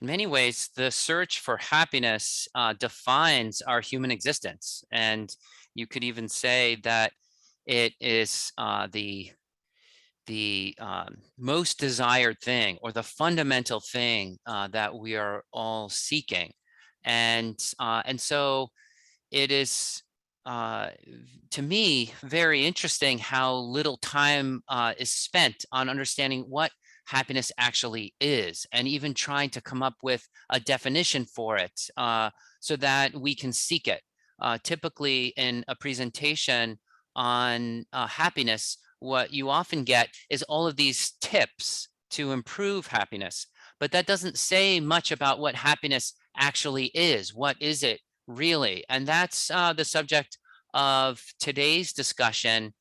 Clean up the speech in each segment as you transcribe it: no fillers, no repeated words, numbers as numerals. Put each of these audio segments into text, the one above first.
In many ways, the search for happiness defines our human existence. And you could even say that it is the most desired thing, or the fundamental thing that we are all seeking. And so it is, to me, very interesting how little time is spent on understanding what happiness actually is, and even trying to come up with a definition for it, so that we can seek it. Typically, in a presentation on happiness, what you often get is all of these tips to improve happiness, but that doesn't say much about what happiness actually is. What is it really? And that's the subject of today's discussion.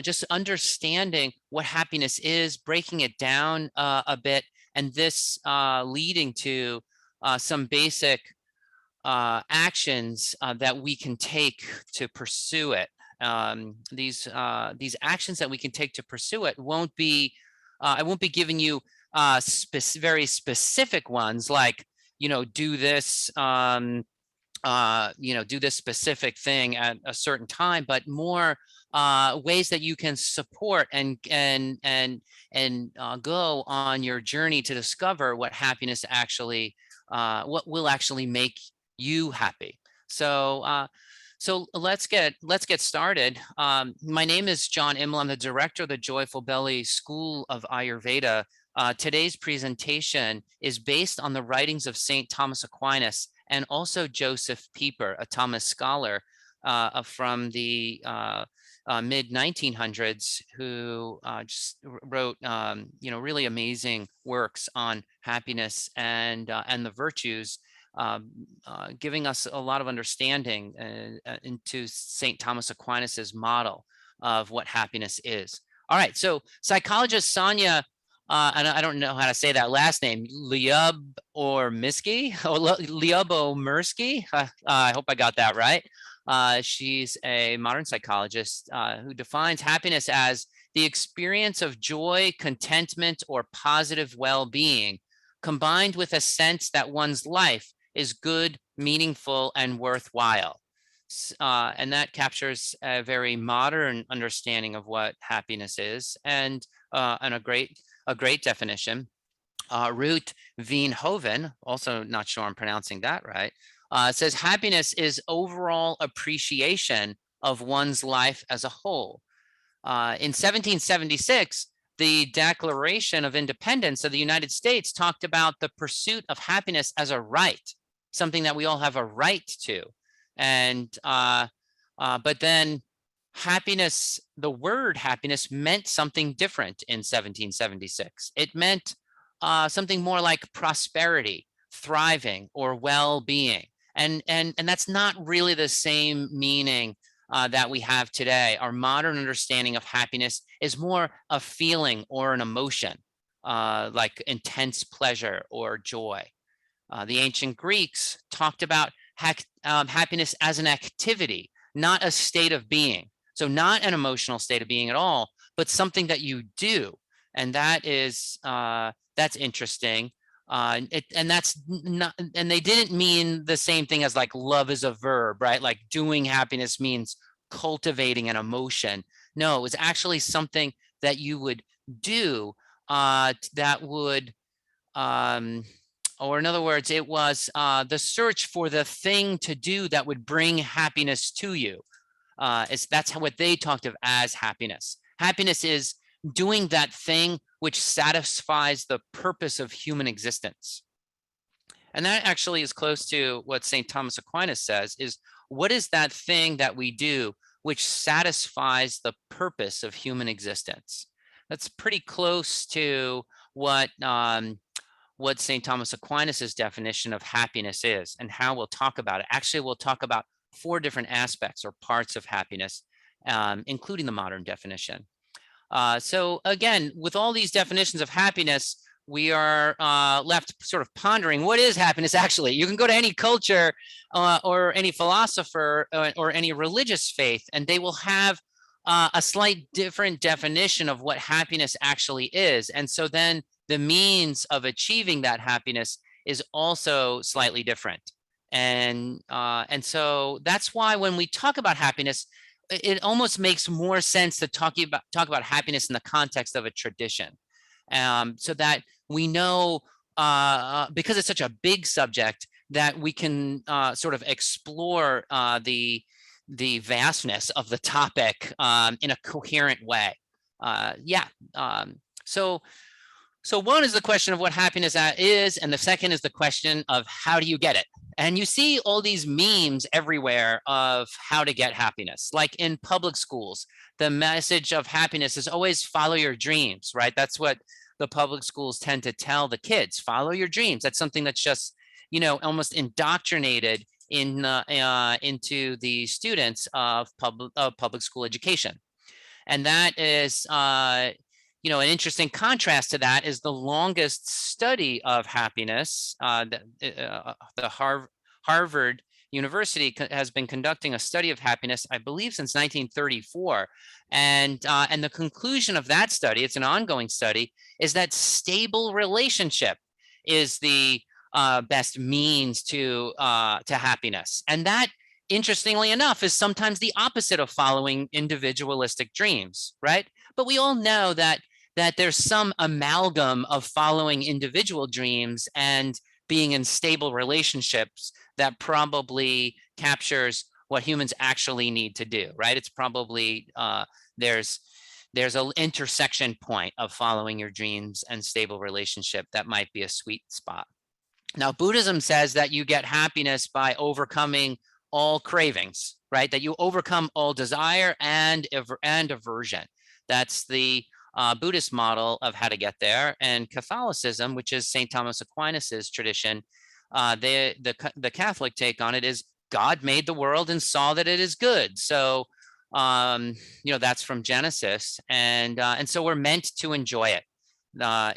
Just understanding what happiness is, breaking it down a bit, and this leading to some basic actions that we can take to pursue it. These actions that we can take to pursue it won't be, I won't be giving you very specific ones, like, do this, do this specific thing at a certain time, but more ways that you can support and go on your journey to discover what happiness actually, what will actually make you happy. So let's get started. My name is John Immel. I'm the director of the Joyful Belly School of Ayurveda. Today's presentation is based on the writings of St. Thomas Aquinas and also Joseph Pieper, a Thomas scholar from the mid 1900s, who just wrote really amazing works on happiness and the virtues, giving us a lot of understanding into St. Thomas Aquinas's model of what happiness is. All right, so psychologist Sonia, and I don't know how to say that last name, Lyubomirsky, I hope I got that right. She's a modern psychologist who defines happiness as the experience of joy, contentment, or positive well-being, combined with a sense that one's life is good, meaningful, and worthwhile. And that captures a very modern understanding of what happiness is, and a great definition. Ruth Veenhoven, also not sure I'm pronouncing that right, says happiness is overall appreciation of one's life as a whole. In 1776, the Declaration of Independence of the United States talked about the pursuit of happiness as a right, something that we all have a right to. And but then happiness, the word happiness, meant something different in 1776. It meant something more like prosperity, thriving, or well-being. And that's not really the same meaning that we have today. Our modern understanding of happiness is more a feeling or an emotion, like intense pleasure or joy. The ancient Greeks talked about happiness as an activity, not a state of being. So not an emotional state of being at all, but something that you do. And that is, that's interesting. And that's not, and they didn't mean the same thing as like love is a verb, right? Like doing happiness means cultivating an emotion. No, it was actually something that you would do that would, or in other words, it was the search for the thing to do that would bring happiness to you. That's what they talked of as happiness. Happiness is doing that thing which satisfies the purpose of human existence. And that actually is close to what St. Thomas Aquinas says, is what is that thing that we do which satisfies the purpose of human existence? That's pretty close to what St. Thomas Aquinas' definition of happiness is, and how we'll talk about it. Actually, we'll talk about 4 different aspects or parts of happiness, including the modern definition. So again, with all these definitions of happiness, we are left sort of pondering, what is happiness actually? You can go to any culture or any philosopher or any religious faith, and they will have a slight different definition of what happiness actually is. And so then the means of achieving that happiness is also slightly different. And so that's why when we talk about happiness, it almost makes more sense to talk about happiness in the context of a tradition, so that we know, because it's such a big subject, that we can sort of explore the vastness of the topic in a coherent way. Yeah. So one is the question of what happiness is, and the second is the question of how do you get it? And you see all these memes everywhere of how to get happiness. Like in public schools, the message of happiness is always follow your dreams, right? That's what the public schools tend to tell the kids, follow your dreams. That's something that's just, almost indoctrinated into the students of public school education. And that is, an interesting contrast to that is the longest study of happiness. The Harvard University has been conducting a study of happiness, I believe, since 1934. And the conclusion of that study, it's an ongoing study, is that stable relationship is the best means to happiness. And that, interestingly enough, is sometimes the opposite of following individualistic dreams, right? But we all know that there's some amalgam of following individual dreams and being in stable relationships that probably captures what humans actually need to do, right? It's probably there's an intersection point of following your dreams and stable relationship that might be a sweet spot. Now, Buddhism says that you get happiness by overcoming all cravings, right? That you overcome all desire and aversion. That's the Buddhist model of how to get there. And Catholicism, which is St. Thomas Aquinas's tradition, the Catholic take on it is God made the world and saw that it is good. So, that's from Genesis, and so we're meant to enjoy it.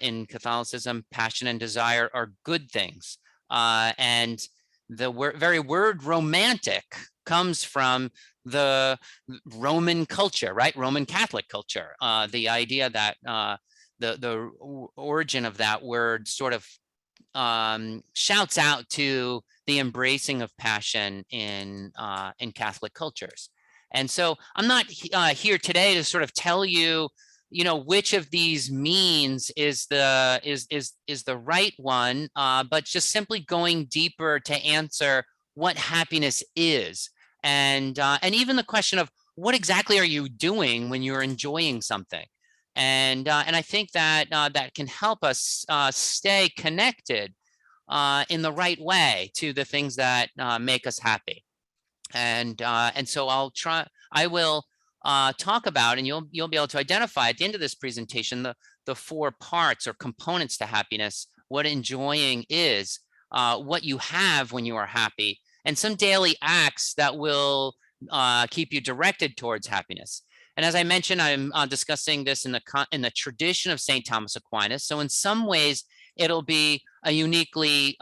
In Catholicism, passion and desire are good things, and the very word romantic comes from the Roman culture, right? Roman Catholic culture. The idea that the origin of that word sort of shouts out to the embracing of passion in Catholic cultures. And so I'm not here today to sort of tell you, which of these means is the right one, but just simply going deeper to answer what happiness is, and even the question of what exactly are you doing when you're enjoying something, and I think that that can help us stay connected in the right way to the things that make us happy, and so I will talk about, and you'll be able to identify at the end of this presentation the four parts or components to happiness: what enjoying is, what you have when you are happy, and some daily acts that will keep you directed towards happiness. And as I mentioned, I'm discussing this in the tradition of St. Thomas Aquinas. So in some ways, it'll be a uniquely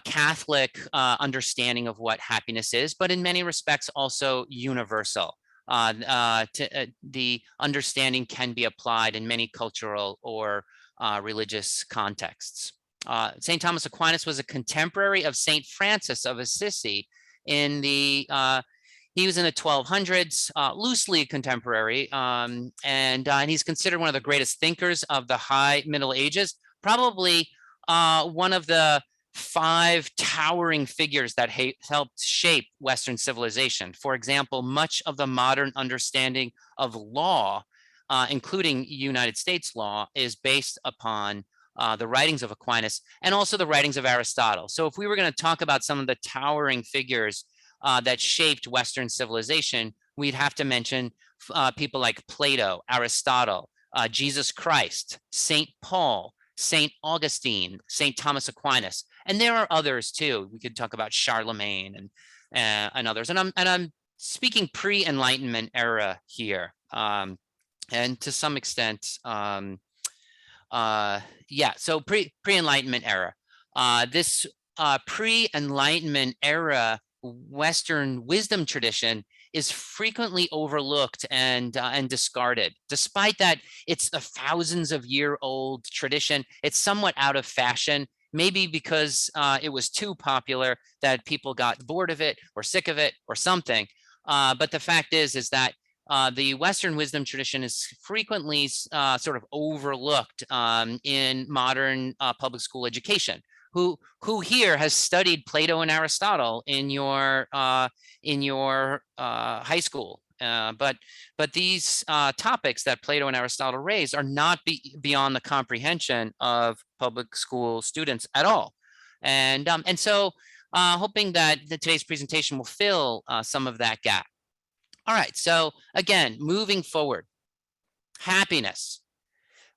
Catholic understanding of what happiness is, but in many respects also universal. The understanding can be applied in many cultural or religious contexts. St. Thomas Aquinas was a contemporary of St. Francis of Assisi he was in the 1200s, loosely contemporary, and he's considered one of the greatest thinkers of the High Middle Ages, probably one of the 5 towering figures that helped shape Western civilization. For example, much of the modern understanding of law, including United States law, is based upon the writings of Aquinas and also the writings of Aristotle. So if we were going to talk about some of the towering figures that shaped Western civilization, we'd have to mention people like Plato, Aristotle, Jesus Christ, St. Paul, St. Augustine, St. Thomas Aquinas, and there are others too. We could talk about Charlemagne and others. And I'm speaking pre-Enlightenment era here, and to some extent, so pre-Enlightenment era. This pre-Enlightenment era Western wisdom tradition is frequently overlooked and discarded. Despite that, it's a thousands of year old tradition. It's somewhat out of fashion maybe because it was too popular that people got bored of it or sick of it or something. But the fact is that the Western wisdom tradition is frequently sort of overlooked in modern public school education. Who here has studied Plato and Aristotle in your high school? But these topics that Plato and Aristotle raise are not beyond the comprehension of public school students at all. And so hoping that today's presentation will fill some of that gap. All right, so again, moving forward, happiness.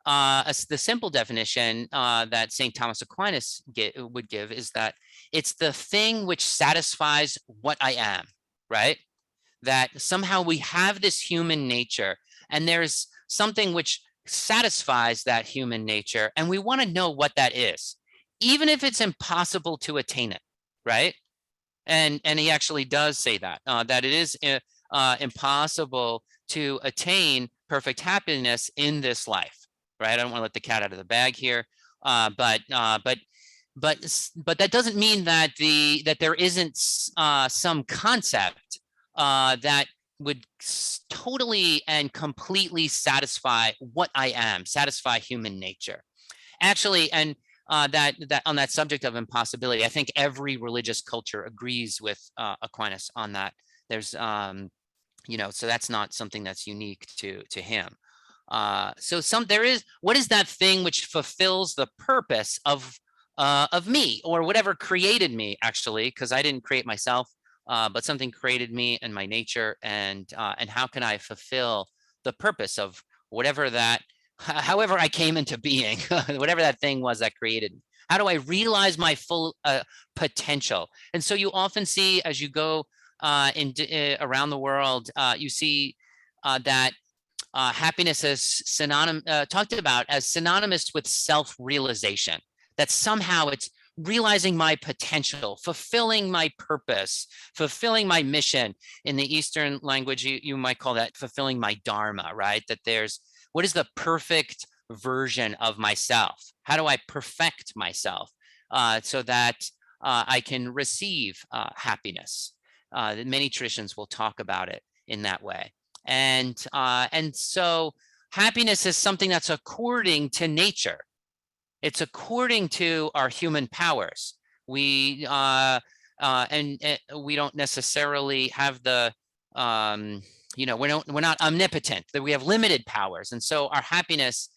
The simple definition that St. Thomas Aquinas would give is that it's the thing which satisfies what I am, right? That somehow we have this human nature and there's something which satisfies that human nature, and we want to know what that is, even if it's impossible to attain it, right? And he actually does say that, that it is impossible to attain perfect happiness in this life, right? I don't want to let the cat out of the bag here, but that doesn't mean that there isn't some concept that would totally and completely satisfy what I am, satisfy human nature. Actually, and that on that subject of impossibility, I think every religious culture agrees with Aquinas on that. There's so that's not something that's unique to him. What is that thing which fulfills the purpose of me, or whatever created me, actually, because I didn't create myself, but something created me and my nature, and how can I fulfill the purpose of whatever that, however I came into being, whatever that thing was that created me. How do I realize my full potential? And so you often see, as you go around the world, you see that happiness is talked about as synonymous with self-realization, that somehow it's realizing my potential, fulfilling my purpose, fulfilling my mission. In the Eastern language, you might call that fulfilling my dharma, right? That there's, what is the perfect version of myself? How do I perfect myself so that I can receive happiness? Many traditions will talk about it in that way. And so happiness is something that's according to nature. It's according to our human powers. We we don't necessarily have the we're not omnipotent, that we have limited powers, and so our happiness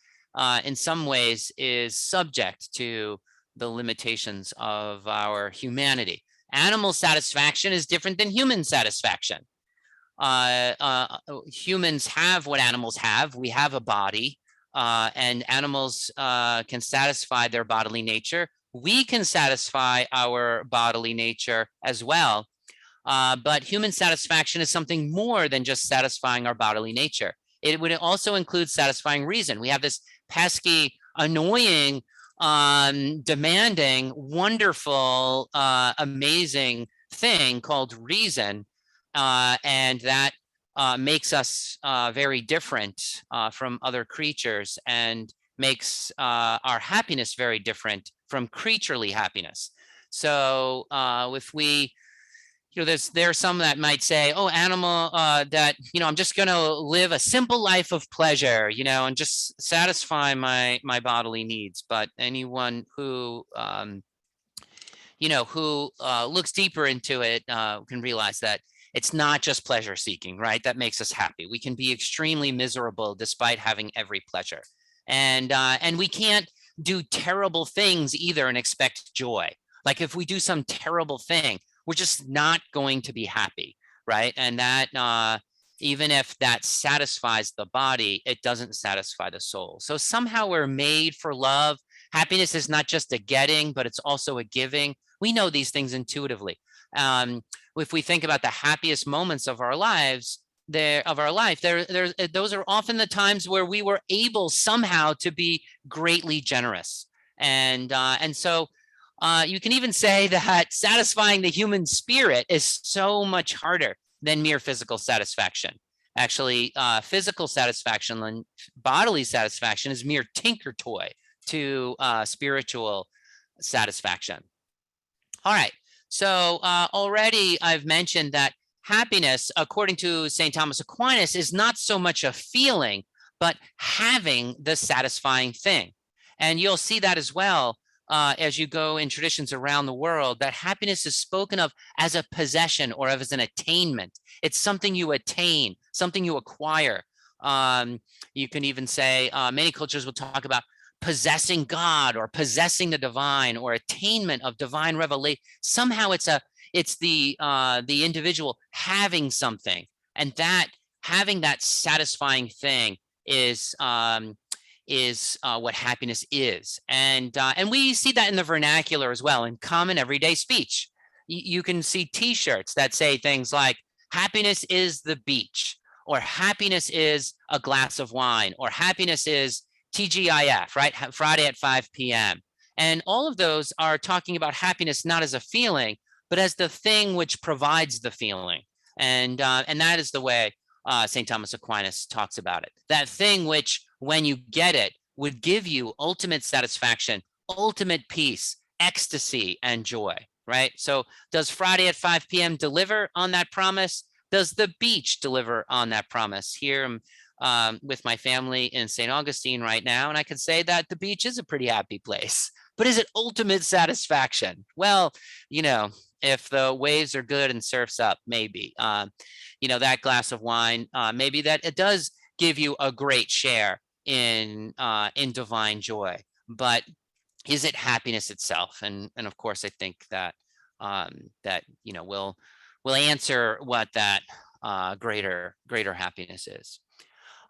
in some ways is subject to the limitations of our humanity. Animal satisfaction is different than human satisfaction. Humans have what animals have. We have a body, and animals can satisfy their bodily nature. We can satisfy our bodily nature as well. But human satisfaction is something more than just satisfying our bodily nature. It would also include satisfying reason. We have this pesky, annoying, demanding, wonderful, amazing thing called reason. And that makes us very different from other creatures, and makes our happiness very different from creaturely happiness. So if we, there are some that might say, oh, animal, that, I'm just going to live a simple life of pleasure, and just satisfy my bodily needs. But anyone who, who looks deeper into it can realize that it's not just pleasure seeking, right? That makes us happy. We can be extremely miserable despite having every pleasure. And we can't do terrible things either and expect joy. Like if we do some terrible thing, we're just not going to be happy, right? And that, even if that satisfies the body, it doesn't satisfy the soul. So somehow we're made for love. Happiness is not just a getting, but it's also a giving. We know these things intuitively. If we think about the happiest moments of our lives, those are often the times where we were able somehow to be greatly generous. And so you can even say that satisfying the human spirit is so much harder than mere physical satisfaction. Actually, physical satisfaction and bodily satisfaction is mere tinker toy to spiritual satisfaction. All right. So already I've mentioned that happiness, according to St. Thomas Aquinas, is not so much a feeling, but having the satisfying thing. And you'll see that as well as you go in traditions around the world, that happiness is spoken of as a possession or as an attainment. It's something you attain, something you acquire. You can even say many cultures will talk about possessing God or possessing the divine or attainment of divine revelation. Somehow it's the individual having something, and that having that satisfying thing is what happiness is. And we see that in the vernacular as well, in common everyday speech. You can see T-shirts that say things like happiness is the beach, or happiness is a glass of wine, or happiness is TGIF, right? Friday at 5 p.m. And all of those are talking about happiness not as a feeling, but as the thing which provides the feeling. And that is the way St. Thomas Aquinas talks about it. That thing which, when you get it, would give you ultimate satisfaction, ultimate peace, ecstasy, and joy, right? So does Friday at 5 p.m. deliver on that promise? Does the beach deliver on that promise? Here with my family in St. Augustine right now, and I can say that the beach is a pretty happy place. But is it ultimate satisfaction? Well, if the waves are good and surf's up, maybe. That glass of wine, maybe that it does give you a great share in divine joy. But is it happiness itself? And of course, I think that we'll answer what that greater happiness is.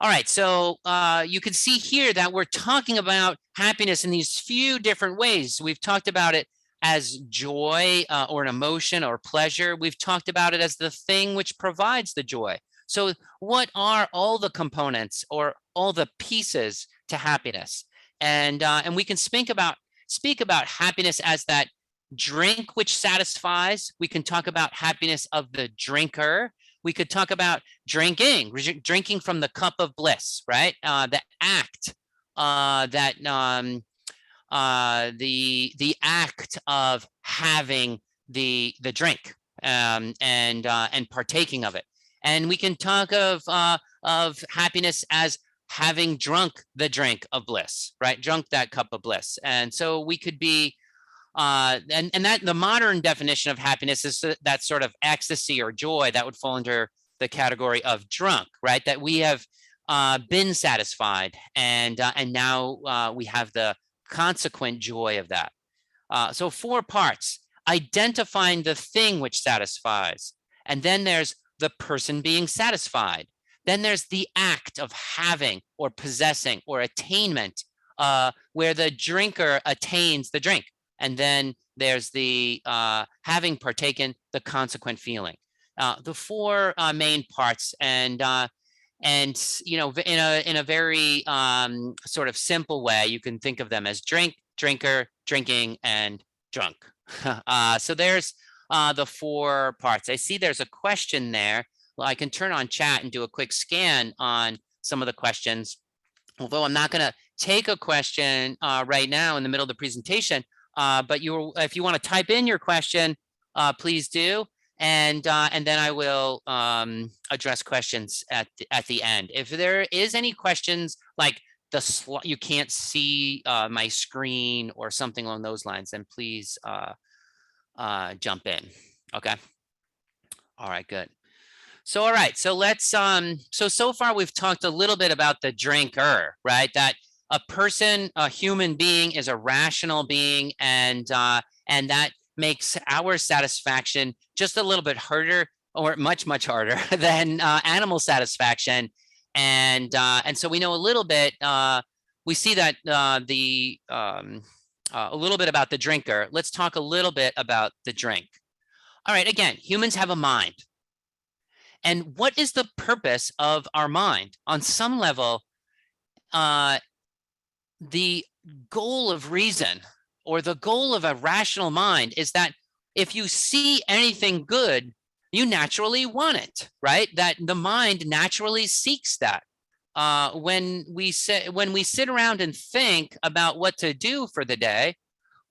All right, so you can see here that we're talking about happiness in these few different ways. We've talked about it as joy or an emotion or pleasure. We've talked about it as the thing which provides the joy. So what are all the components or all the pieces to happiness? And we can speak about happiness as that drink which satisfies. We can talk about happiness of the drinker. We could talk about drinking from the cup of bliss, right? The act, the act of having the drink and partaking of it. And we can talk of happiness as having drunk the drink of bliss, right? Drunk that cup of bliss. And so we could be and that the modern definition of happiness is that sort of ecstasy or joy that would fall under the category of drunk, right? That we have been satisfied, and now we have the consequent joy of that. So 4 parts: identifying the thing which satisfies, and then there's the person being satisfied. Then there's the act of having or possessing or attainment, where the drinker attains the drink. And then there's the having partaken, the consequent feeling. The 4 main parts, and in a very sort of simple way, you can think of them as drink, drinker, drinking, and drunk. So there's the 4 parts. I see there's a question there. Well, I can turn on chat and do a quick scan on some of the questions. Although I'm not going to take a question right now in the middle of the presentation. But if you want to type in your question, please do, and then I will address questions at the end. If there is any questions like you can't see my screen or something along those lines, then please jump in. Okay. All right. Good. So all right. So let's so far we've talked a little bit about the drinker, right? That a person, a human being, is a rational being, and that makes our satisfaction just a little bit harder, or much harder than animal satisfaction. And so we know a little bit. We see that a little bit about the drinker. Let's talk a little bit about the drink. All right. Again, humans have a mind, and what is the purpose of our mind? On some level, the goal of reason, or the goal of a rational mind, is that if you see anything good, you naturally want it, right? That the mind naturally seeks that. When we sit around and think about what to do for the day,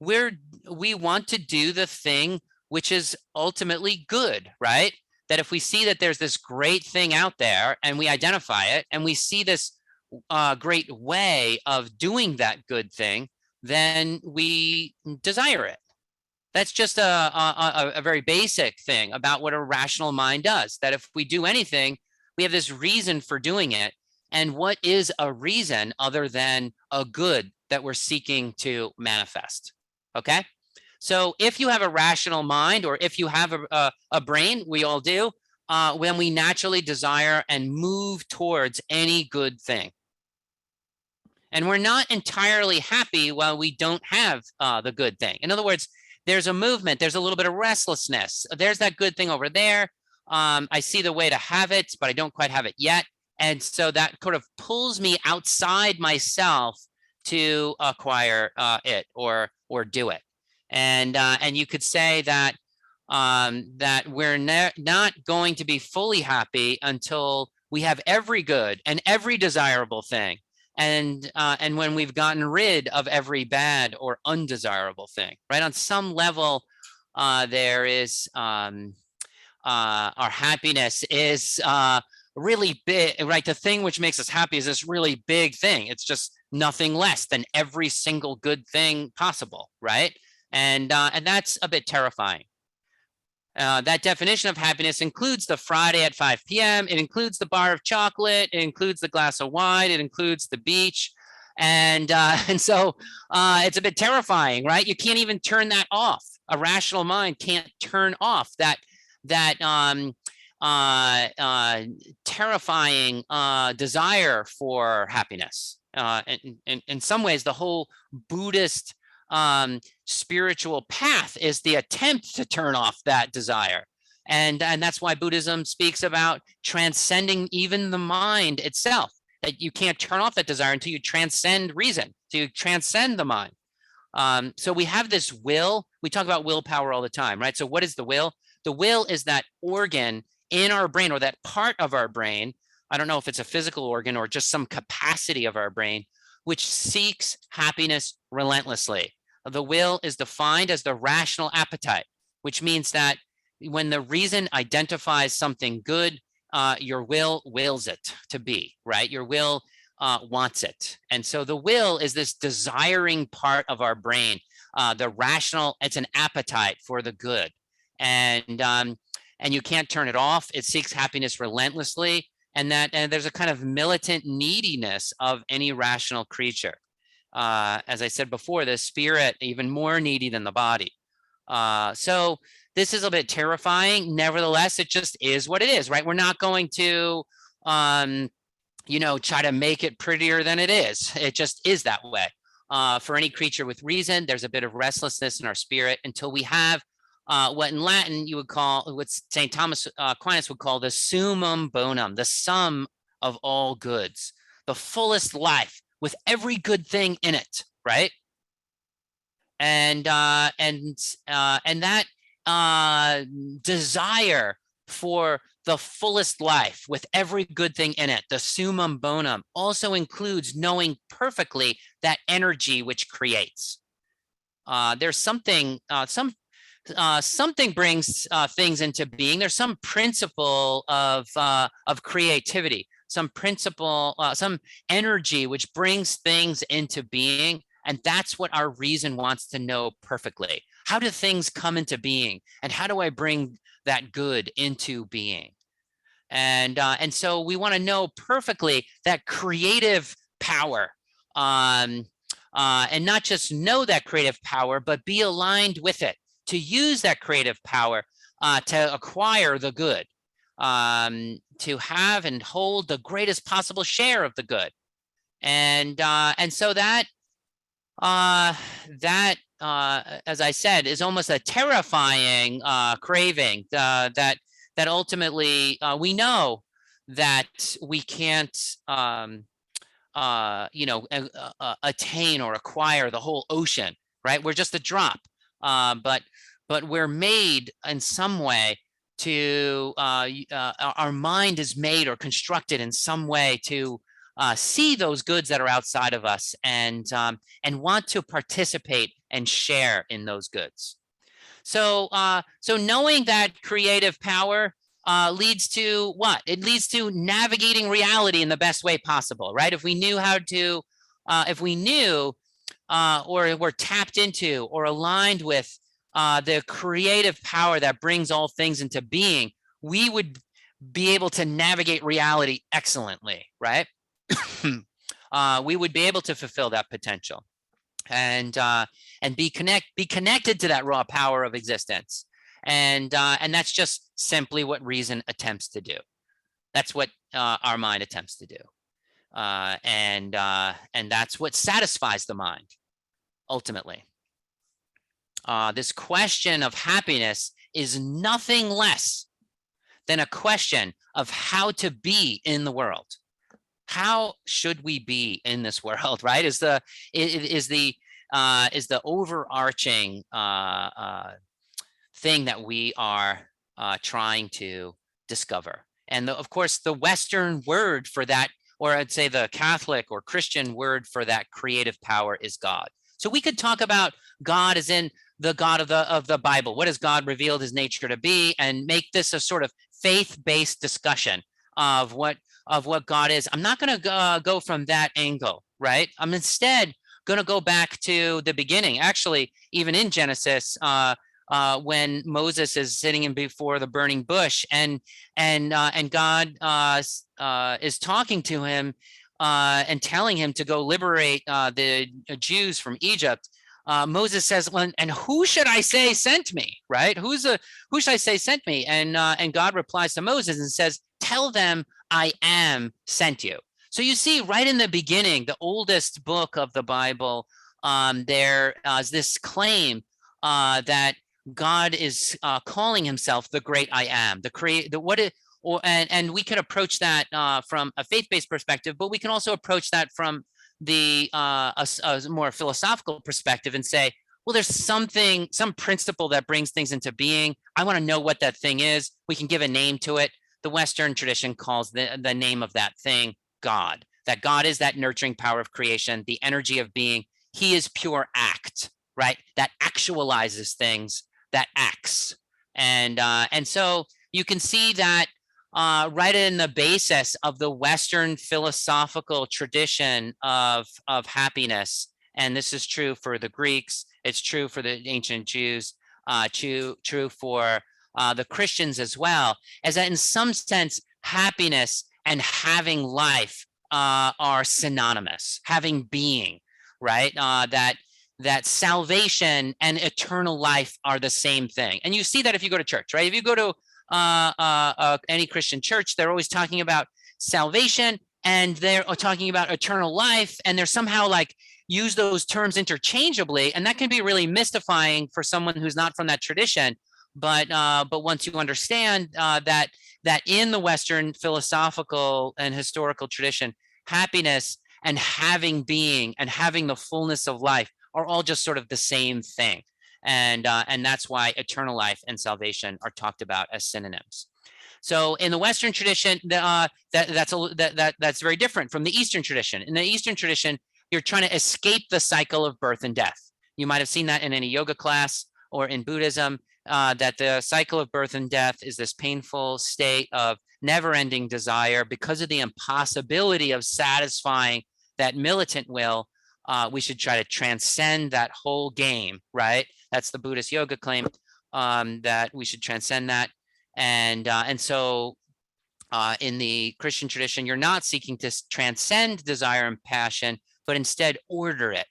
we want to do the thing which is ultimately good, right? That if we see that there's this great thing out there and we identify it and we see this great way of doing that good thing, then we desire it. That's just a very basic thing about what a rational mind does, that if we do anything, we have this reason for doing it. And what is a reason other than a good that we're seeking to manifest? Okay. So if you have a rational mind, or if you have a brain, we all do, when we naturally desire and move towards any good thing. And we're not entirely happy while we don't have the good thing. In other words, there's a movement, there's a little bit of restlessness. There's that good thing over there. I see the way to have it, but I don't quite have it yet. And so that sort of pulls me outside myself to acquire it or do it. And you could say that that we're not going to be fully happy until we have every good and every desirable thing. And when we've gotten rid of every bad or undesirable thing, right? On some level, there is our happiness is really big, right? The thing which makes us happy is this really big thing. It's just nothing less than every single good thing possible, right? And that's a bit terrifying. That definition of happiness includes the Friday at 5 p.m. It includes the bar of chocolate. It includes the glass of wine. It includes the beach. And so it's a bit terrifying, right? You can't even turn that off. A rational mind can't turn off that terrifying desire for happiness. In some ways, the whole Buddhist spiritual path is the attempt to turn off that desire. And that's why Buddhism speaks about transcending even the mind itself, that you can't turn off that desire until you transcend reason, so you transcend the mind. So we have this will. We talk about willpower all the time, right? So what is the will? The will is that organ in our brain, or that part of our brain. I don't know if it's a physical organ or just some capacity of our brain, which seeks happiness relentlessly. The will is defined as the rational appetite, which means that when the reason identifies something good, your will wills it to be, right? Your will wants it. And so the will is this desiring part of our brain. The rational, it's an appetite for the good. And you can't turn it off. It seeks happiness relentlessly. And there's a kind of militant neediness of any rational creature. As I said before, the spirit even more needy than the body. So this is a bit terrifying. Nevertheless, it just is what it is, right? We're not going to, try to make it prettier than it is. It just is that way. For any creature with reason, there's a bit of restlessness in our spirit until we have what in Latin you would call, what St. Thomas Aquinas would call the summum bonum, the sum of all goods, the fullest life with every good thing in it, right? And that desire for the fullest life with every good thing in it, the summum bonum, also includes knowing perfectly that energy which creates. There's something, something brings things into being. There's some principle of creativity, some principle, some energy which brings things into being. And that's what our reason wants to know perfectly. How do things come into being? And how do I bring that good into being? And so we want to know perfectly that creative power, and not just know that creative power, but be aligned with it, to use that creative power to acquire the good, to have and hold the greatest possible share of the good. And so that, as I said, is almost a terrifying craving that ultimately we know that we can't attain or acquire the whole ocean, right? We're just a drop, but we're made in some way to our mind is made or constructed in some way to see those goods that are outside of us and want to participate and share in those goods. So, so knowing that creative power leads to what? It leads to navigating reality in the best way possible, right? If we knew how to, if we knew or were tapped into or aligned with the creative power that brings all things into being, we would be able to navigate reality excellently, right? We would be able to fulfill that potential and be connected to that raw power of existence. And that's just simply what reason attempts to do. That's what our mind attempts to do. And that's what satisfies the mind, ultimately. This question of happiness is nothing less than a question of how to be in the world. How should we be in this world, right? Is the overarching thing that we are trying to discover. And of course, the Western word for that, or I'd say the Catholic or Christian word for that creative power, is God. So we could talk about God as in the God of the Bible. What has God revealed his nature to be, and make this a sort of faith-based discussion of what God is. I'm not going to go from that angle, right? I'm instead going to go back to the beginning. Actually, even in Genesis, when Moses is sitting in before the burning bush, and God is talking to him and telling him to go liberate the Jews from Egypt. Moses says, well, and who should I say sent me, right? Who should I say sent me? And God replies to Moses and says, tell them I am sent you. So you see right in the beginning, the oldest book of the Bible, there is this claim that God is calling himself the great I am, and we could approach that from a faith-based perspective, but we can also approach that from the a more philosophical perspective and say, well, there's some principle that brings things into being. I want to know what that thing is. We can give a name to it. The Western tradition calls the name of that thing God. That God is that nurturing power of creation, the energy of being. He is pure act, right? That actualizes things, that acts. And so you can see that right in the basis of the Western philosophical tradition of happiness. And this is true for the Greeks. It's true for the ancient Jews, true for the Christians as well, is that in some sense, happiness and having life are synonymous, having being, right? That salvation and eternal life are the same thing. And you see that if you go to church, right? If you go to any Christian church, they're always talking about salvation and they're talking about eternal life, and they're somehow like use those terms interchangeably, and that can be really mystifying for someone who's not from that tradition. But once you understand that in the Western philosophical and historical tradition, happiness and having being and having the fullness of life are all just sort of the same thing. And that's why eternal life and salvation are talked about as synonyms. So in the Western tradition, that's very different from the Eastern tradition. In the Eastern tradition, you're trying to escape the cycle of birth and death. You might have seen that in any yoga class or in Buddhism, that the cycle of birth and death is this painful state of never-ending desire. Because of the impossibility of satisfying that militant will, we should try to transcend that whole game, right? That's the Buddhist yoga claim, that we should transcend that. And so in the Christian tradition, you're not seeking to transcend desire and passion, but instead order it.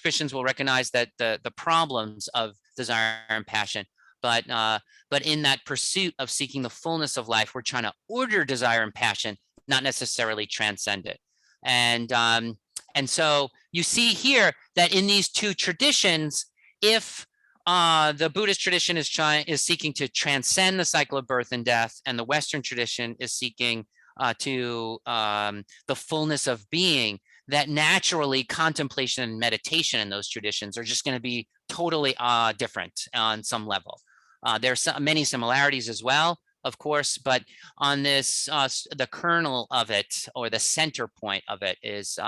Christians will recognize that the problems of desire and passion, but in that pursuit of seeking the fullness of life, we're trying to order desire and passion, not necessarily transcend it. And so you see here that in these two traditions, if the Buddhist tradition is seeking to transcend the cycle of birth and death, and the Western tradition is seeking to the fullness of being, that naturally contemplation and meditation in those traditions are just going to be totally different on some level. There's many similarities as well, of course, but on this, the kernel of it, or the center point of it, is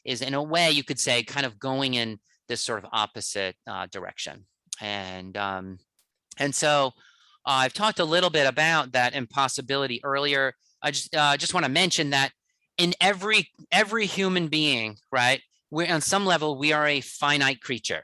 in a way, you could say, kind of going in this sort of opposite direction. And so I've talked a little bit about that impossibility earlier. I just want to mention that in every human being, right, we're on some level, we are a finite creature.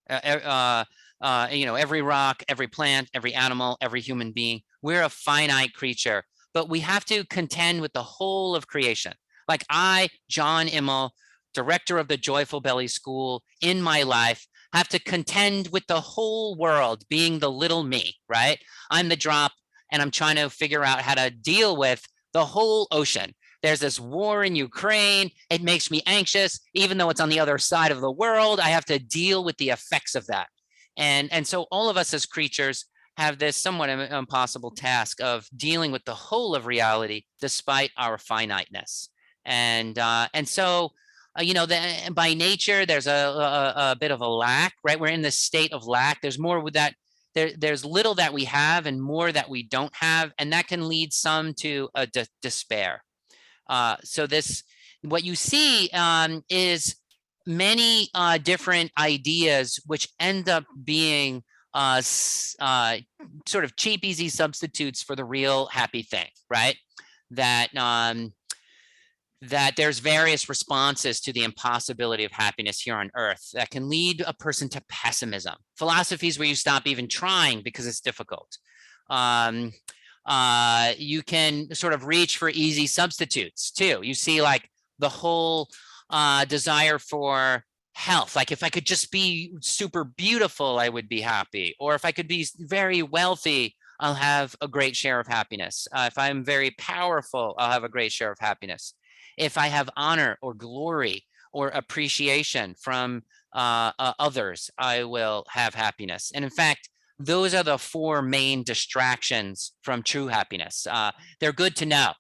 Every rock, every plant, every animal, every human being, we're a finite creature, but we have to contend with the whole of creation. Like I, John Immel, director of the Joyful Belly School, in my life, have to contend with the whole world, being the little me, right? I'm the drop, and I'm trying to figure out how to deal with the whole ocean. There's this war in Ukraine. It makes me anxious, even though it's on the other side of the world. I have to deal with the effects of that. And so all of us as creatures have this somewhat impossible task of dealing with the whole of reality despite our finiteness. And so by nature, there's a bit of a lack, right? We're in this state of lack. There's more with that. There's little that we have and more that we don't have, and that can lead some to a despair. So what you see is many different ideas which end up being sort of cheap, easy substitutes for the real happy thing, right? That there's various responses to the impossibility of happiness here on earth that can lead a person to pessimism. Philosophies where you stop even trying because it's difficult. You can sort of reach for easy substitutes too. You see like the whole desire for health. Like if I could just be super beautiful, I would be happy. Or if I could be very wealthy, I'll have a great share of happiness. If I'm very powerful, I'll have a great share of happiness. If I have honor or glory or appreciation from others, I will have happiness. And in fact, those are the four main distractions from true happiness. They're good to know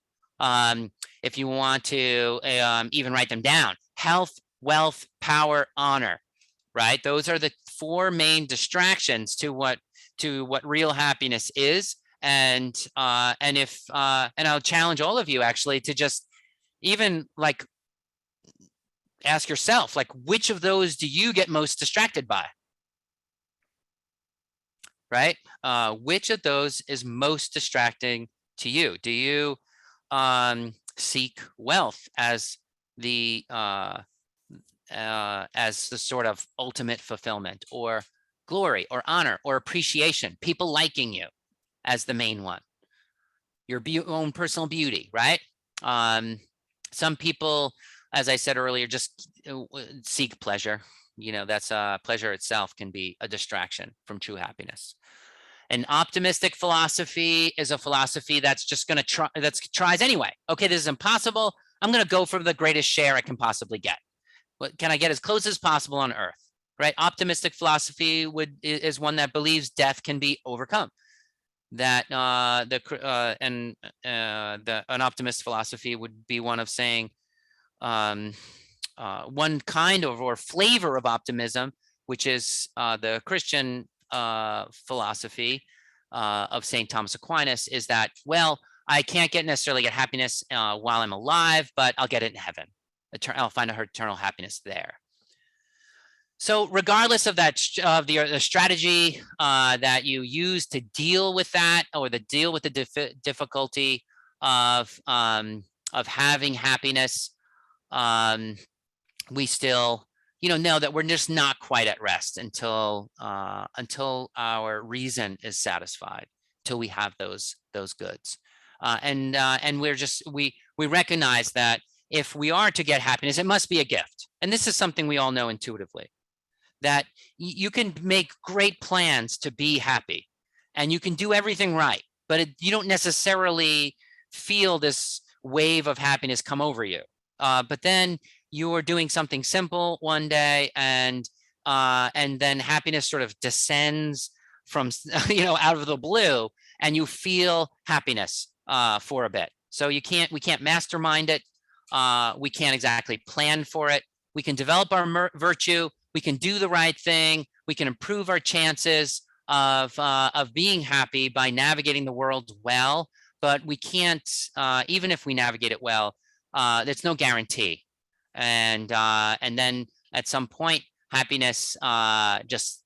if you want to even write them down. Health, wealth, power, honor, right? Those are the four main distractions to what real happiness is. And I'll challenge all of you actually to just even like ask yourself, like, which of those do you get most distracted by? Right? Which of those is most distracting to you? Do you seek wealth as the sort of ultimate fulfillment, or glory or honor or appreciation, people liking you as the main one, your own personal beauty, right? Some people, as I said earlier, just seek pleasure. That's pleasure itself can be a distraction from true happiness. An optimistic philosophy is a philosophy that's just going to try, that tries anyway. Okay, this is impossible. I'm going to go for the greatest share I can possibly get. What can I get as close as possible on earth, right? Optimistic philosophy is one that believes death can be overcome. That an optimist philosophy would be one of saying one kind of or flavor of optimism, which is the Christian philosophy of St. Thomas Aquinas, is that, well, I can't necessarily get happiness while I'm alive, but I'll get it in heaven. I'll find eternal happiness there. So regardless of that, of the strategy that you use to deal with that, or deal with the difficulty of having happiness, we still, know that we're just not quite at rest until our reason is satisfied, till we have those goods, and we recognize that if we are to get happiness, it must be a gift, and this is something we all know intuitively. That you can make great plans to be happy, and you can do everything right, but you don't necessarily feel this wave of happiness come over you. But then you are doing something simple one day, and then happiness sort of descends from out of the blue, and you feel happiness for a bit. So we can't mastermind it. We can't exactly plan for it. We can develop our virtue. We can do the right thing. We can improve our chances. of being happy by navigating the world well, but we can't, even if we navigate it well, there's no guarantee. And then at some point, happiness just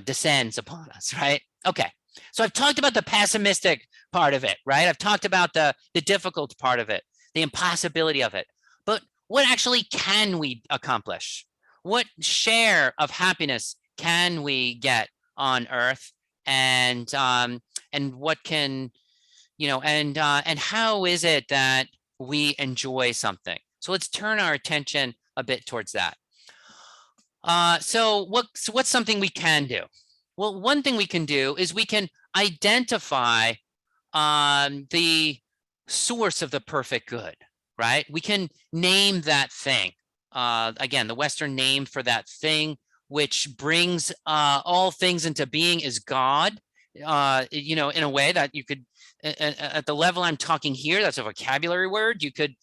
descends upon us, right? Okay, so I've talked about the pessimistic part of it, right? I've talked about the difficult part of it, the impossibility of it. But what actually can we accomplish? What share of happiness can we get on Earth? And what can, and how is it that we enjoy something? So let's turn our attention a bit towards that. So what's something we can do? Well, one thing we can do is we can identify the source of the perfect good, right? We can name that thing. Again, the Western name for that thing which brings all things into being is God. In a way that you could, at the level I'm talking here, that's a vocabulary word. You could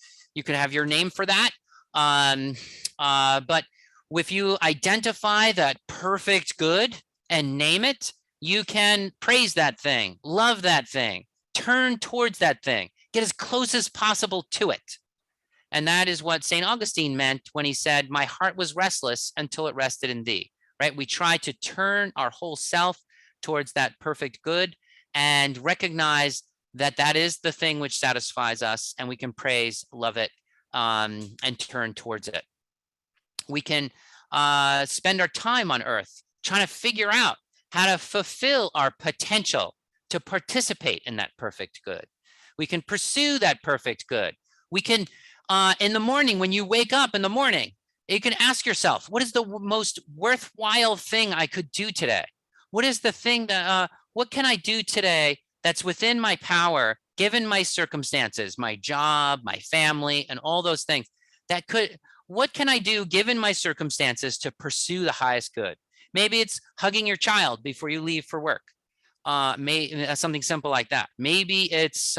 have your name for that. But if you identify that perfect good and name it, you can praise that thing, love that thing, turn towards that thing, get as close as possible to it. And that is what St. Augustine meant when he said, my heart was restless until it rested in thee, right? We try to turn our whole self towards that perfect good and recognize that that is the thing which satisfies us, and we can praise, love it, and turn towards it. We can spend our time on Earth trying to figure out how to fulfill our potential to participate in that perfect good. We can pursue that perfect good. We can, in the morning, when you wake up in the morning, you can ask yourself, what is the most worthwhile thing I could do today? What is the thing that, what can I do today that's within my power, given my circumstances, my job, my family, and all those things that could, what can I do given my circumstances to pursue the highest good? Maybe it's hugging your child before you leave for work. Something simple like that. Maybe it's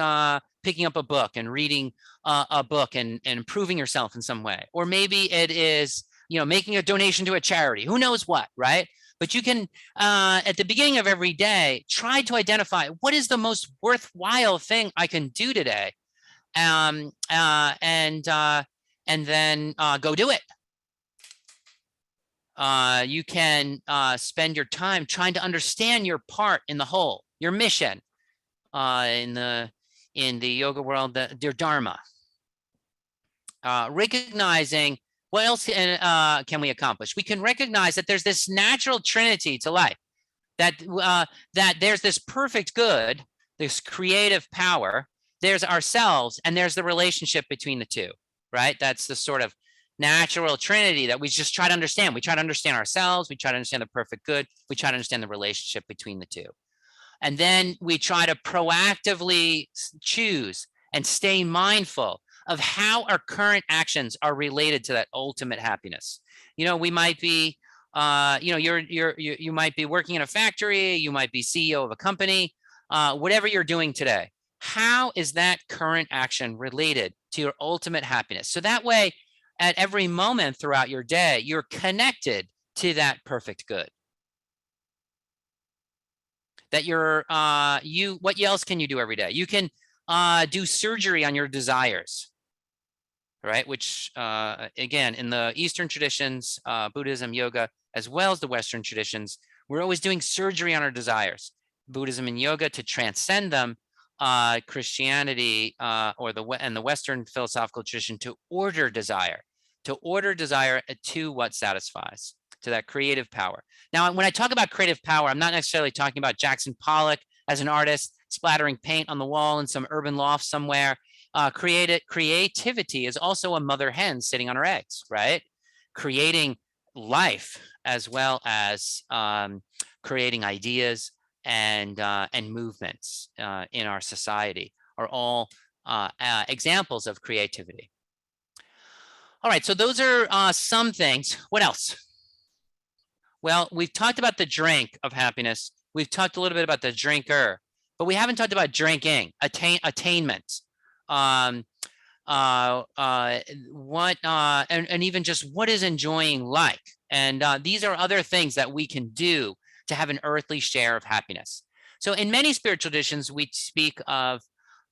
picking up a book and reading a book and improving yourself in some way. Or maybe it is, making a donation to a charity. Who knows what, right? But you can, at the beginning of every day, try to identify what is the most worthwhile thing I can do today, and then go do it. You can spend your time trying to understand your part in the whole, your mission in the yoga world, your dharma. Recognizing what else can we accomplish? We can recognize that there's this natural trinity to life, that there's this perfect good, this creative power, there's ourselves, and there's the relationship between the two, right? That's the sort of natural trinity that we just try to understand. We try to understand ourselves, we try to understand the perfect good, we try to understand the relationship between the two. And then we try to proactively choose and stay mindful of how our current actions are related to that ultimate happiness. We might be, you might be working in a factory, you might be CEO of a company, whatever you're doing today. How is that current action related to your ultimate happiness? So that way, at every moment throughout your day, you're connected to that perfect good. That what else can you do every day? You can do surgery on your desires, right? Which, again, in the Eastern traditions, Buddhism, yoga, as well as the Western traditions, we're always doing surgery on our desires. Buddhism and yoga to transcend them, Christianity and the Western philosophical tradition to order desire to what satisfies, to that creative power. Now, when I talk about creative power, I'm not necessarily talking about Jackson Pollock as an artist splattering paint on the wall in some urban loft somewhere. Creativity is also a mother hen sitting on her eggs, right? Creating life as well as creating ideas and movements in our society are all examples of creativity. All right, so those are some things. What else? Well, we've talked about the drink of happiness. We've talked a little bit about the drinker, but we haven't talked about drinking, attainment, and even just what is enjoying like. And these are other things that we can do to have an earthly share of happiness. So in many spiritual traditions, we speak of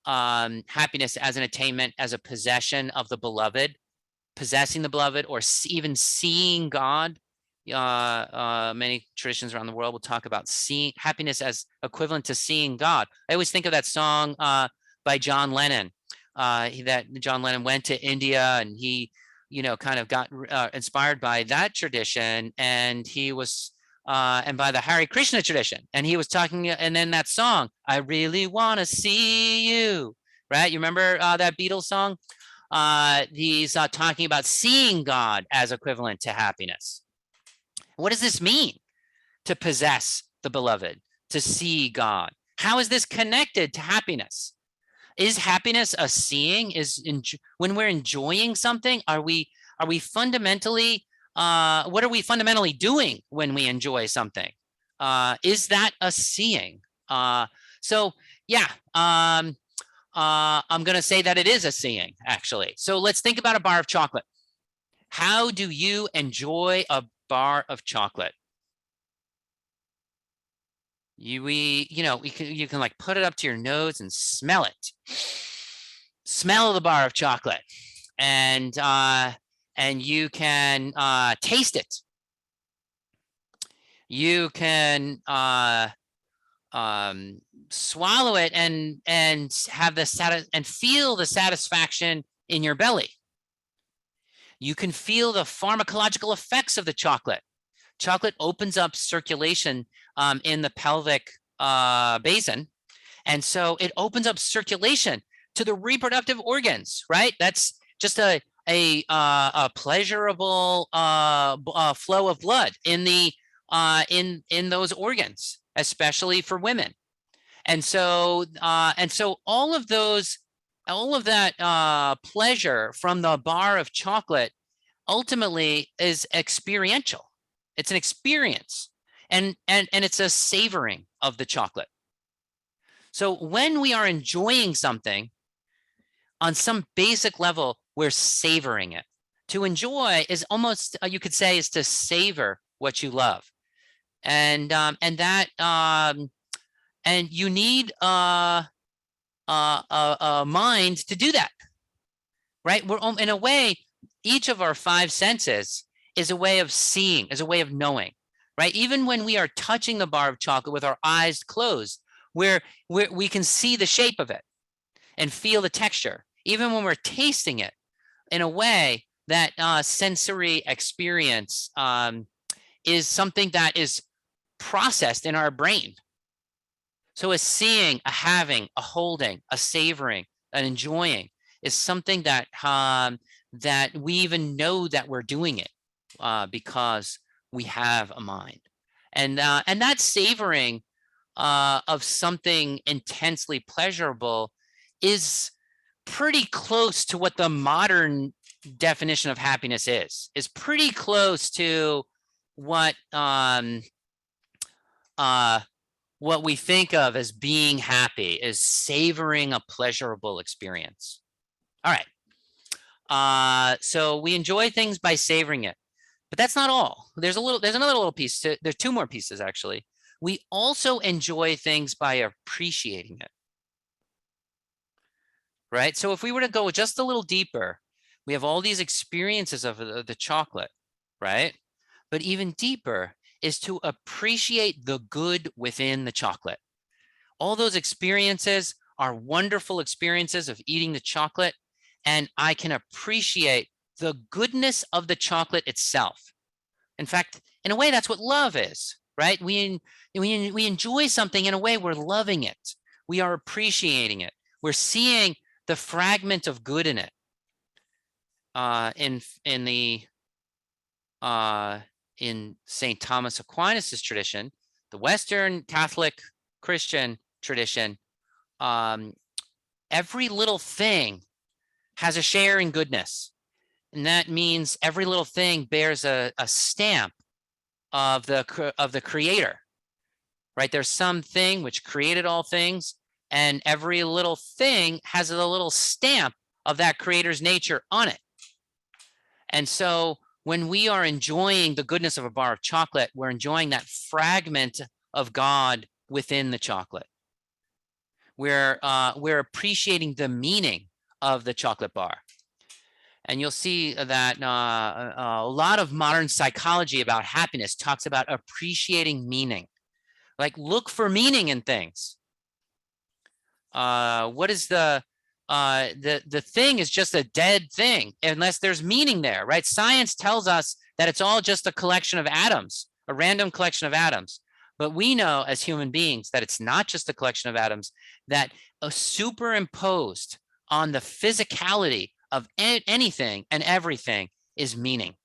happiness as an attainment, as a possession of the beloved, possessing the beloved, or even seeing God. Many traditions around the world will talk about seeing happiness as equivalent to seeing God. I always think of that song by John Lennon. That John Lennon went to India, and he, kind of got inspired by that tradition, and he was, and by the Hare Krishna tradition, and he was talking, and then that song, I really want to see you, right? You remember that Beatles song? He's talking about seeing God as equivalent to happiness. What does this mean, to possess the beloved, to see God? How is this connected to happiness? Is happiness a seeing? When we're enjoying something, are we fundamentally, what are we fundamentally doing when we enjoy something? Is that a seeing? So yeah, I'm going to say that it is a seeing, actually. So let's think about a bar of chocolate. How do you enjoy a bar of chocolate? You can like put it up to your nose and smell it. Smell the bar of chocolate, and you can taste it. You can swallow it and have and feel the satisfaction in your belly. You can feel the pharmacological effects of the chocolate. Chocolate opens up circulation in the pelvic basin, and so it opens up circulation to the reproductive organs. Right? That's just a pleasurable flow of blood in the in those organs, especially for women. And so all of that pleasure from the bar of chocolate ultimately is experiential. It's an experience, and it's a savoring of the chocolate. So when we are enjoying something, on some basic level, we're savoring it. To enjoy is almost, you could say, is to savor what you love, and you need a mind to do that, right? We're in a way, each of our five senses is a way of seeing, is a way of knowing, right? Even when we are touching the bar of chocolate with our eyes closed, we can see the shape of it and feel the texture. Even when we're tasting it, in a way, that sensory experience is something that is processed in our brain. So a seeing, a having, a holding, a savoring, an enjoying is something that that we even know that we're doing it because we have a mind. And that savoring of something intensely pleasurable is pretty close to what the modern definition of happiness is pretty close to what we think of as being happy, is savoring a pleasurable experience. All right. So we enjoy things by savoring it, but that's not all. There's another little piece. There's two more pieces, actually. We also enjoy things by appreciating it. Right? So if we were to go just a little deeper, we have all these experiences of the chocolate, right? But even deeper is to appreciate the good within the chocolate. All those experiences are wonderful experiences of eating the chocolate, and I can appreciate the goodness of the chocolate itself. In fact, in a way, that's what love is, right? We enjoy something in a way, we're loving it. We are appreciating it. We're seeing the fragment of good in it. In St. Thomas Aquinas' tradition, the Western Catholic Christian tradition, every little thing has a share in goodness. And that means every little thing bears a stamp of the creator, right? There's something which created all things, and every little thing has a little stamp of that creator's nature on it. And so when we are enjoying the goodness of a bar of chocolate, we're enjoying that fragment of God within the chocolate. We're appreciating the meaning of the chocolate bar. And you'll see that a lot of modern psychology about happiness talks about appreciating meaning. Like, look for meaning in things. What is the thing is just a dead thing unless there's meaning there, right? Science tells us that it's all just a collection of atoms, a random collection of atoms. But we know as human beings that it's not just a collection of atoms, that superimposed on the physicality of anything and everything is meaning.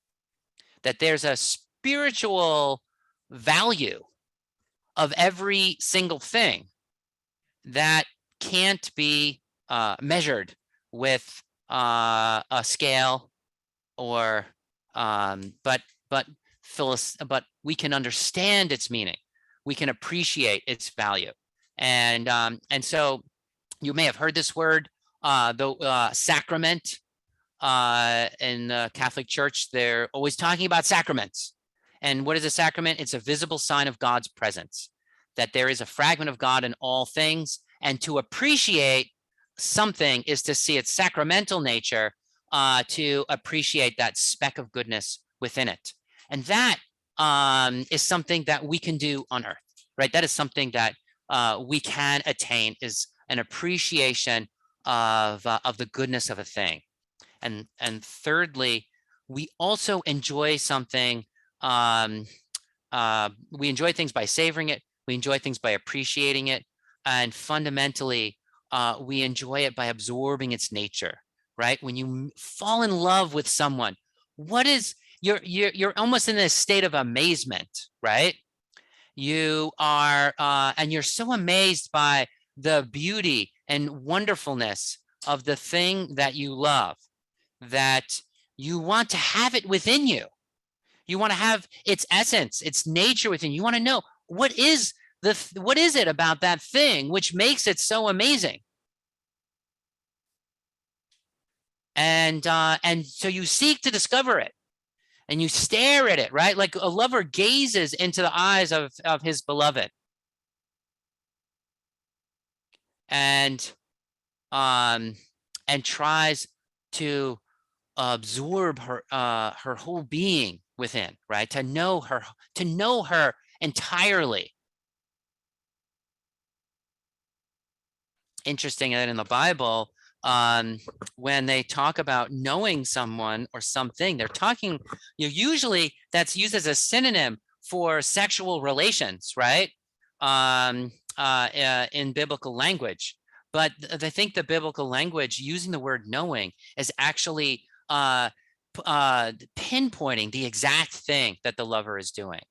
That there's a spiritual value of every single thing that can't be measured with a scale, or but we can understand its meaning. We can appreciate its value, and so you may have heard this word, the sacrament. In the Catholic Church, they're always talking about sacraments. And what is a sacrament? It's a visible sign of God's presence, that there is a fragment of God in all things, and to appreciate something is to see its sacramental nature, to appreciate that speck of goodness within it. And that is something that we can do on earth, right? That is something that we can attain, is an appreciation of the goodness of a thing. And thirdly, we also enjoy something. We enjoy things by savoring it. We enjoy things by appreciating it. And fundamentally, we enjoy it by absorbing its nature, right? When you fall in love with someone, what is, you're almost in a state of amazement, right? You are, and you're so amazed by the beauty and wonderfulness of the thing that you love, that you want to have it within you. You want to have its essence, its nature within you. You want to know what is it about that thing which makes it so amazing. And so you seek to discover it, and you stare at it, right? Like a lover gazes into the eyes of his beloved, and tries to absorb her whole being within, right? To know her entirely. Interesting that in the Bible, when they talk about knowing someone or something, they're talking, usually that's used as a synonym for sexual relations, right? In biblical language. But I think the biblical language using the word knowing is actually pinpointing the exact thing that the lover is doing.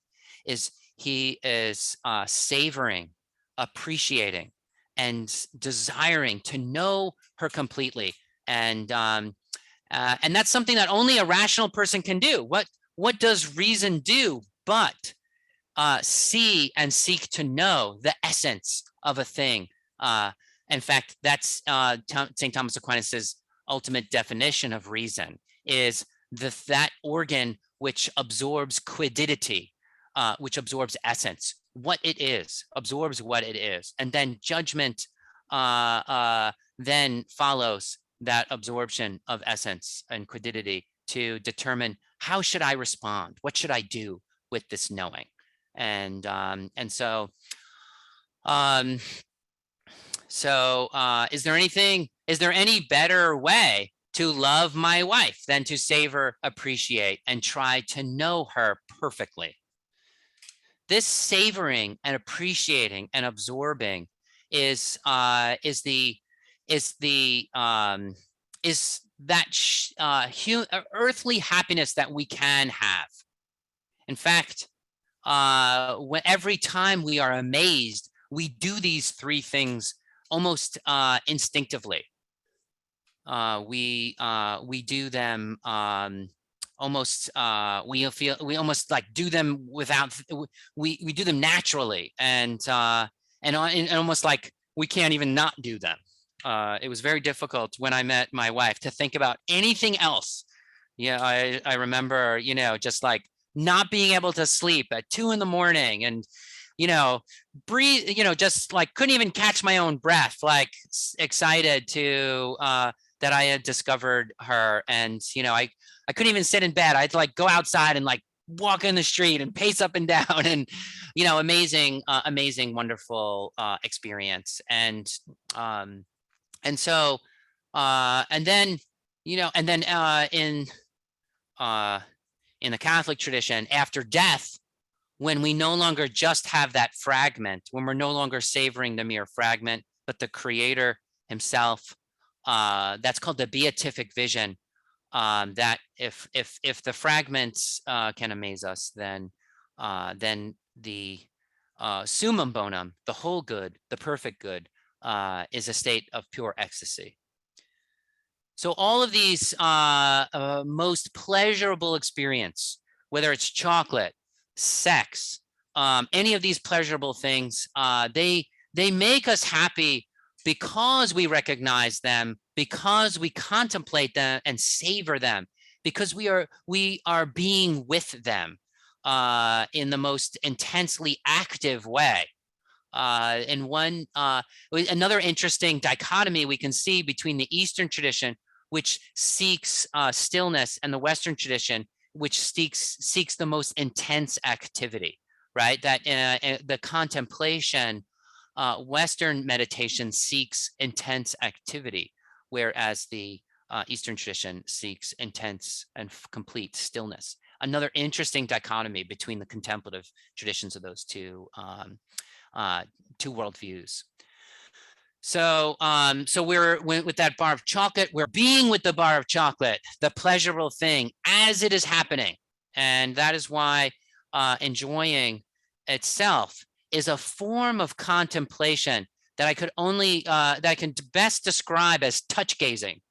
Is he is savoring, appreciating, and desiring to know her completely. And that's something that only a rational person can do. What does reason do but see and seek to know the essence of a thing? In fact, that's St. Thomas Aquinas' ultimate definition of reason, is that organ which absorbs quiddity, which absorbs essence, what it is, absorbs what it is. And then judgment then follows that absorption of essence and quiddity to determine, how should I respond? What should I do with this knowing? And so is there any better way to love my wife than to savor, appreciate, and try to know her perfectly? This savoring and appreciating and absorbing is that earthly happiness that we can have. In fact, every time we are amazed, we do these three things almost instinctively. We do them almost. We almost like do them without. We do them naturally, and almost like we can't even not do them. It was very difficult when I met my wife to think about anything else. Yeah, I remember, just like not being able to sleep at 2 a.m. and, breathe, just like couldn't even catch my own breath, like excited to, that I had discovered her. And, I couldn't even sit in bed. I'd like go outside and like walk in the street and pace up and down and, amazing, wonderful, experience. And so, and then, in the Catholic tradition, after death, when we no longer just have that fragment, when we're no longer savoring the mere fragment, but the Creator Himself, that's called the beatific vision. That if the fragments can amaze us, then the summum bonum, the whole good, the perfect good, is a state of pure ecstasy. So all of these most pleasurable experience, whether it's chocolate, sex, any of these pleasurable things, they make us happy because we recognize them, because we contemplate them and savor them, because we are being with them in the most intensely active way. And another interesting dichotomy we can see between the Eastern tradition, which seeks stillness, and the Western tradition, which seeks the most intense activity, right? That the contemplation, Western meditation seeks intense activity, whereas the Eastern tradition seeks intense and complete stillness. Another interesting dichotomy between the contemplative traditions of those two worldviews. So, we're with that bar of chocolate, we're being with the bar of chocolate, the pleasurable thing as it is happening. And that is why enjoying itself is a form of contemplation that I can best describe as touch gazing,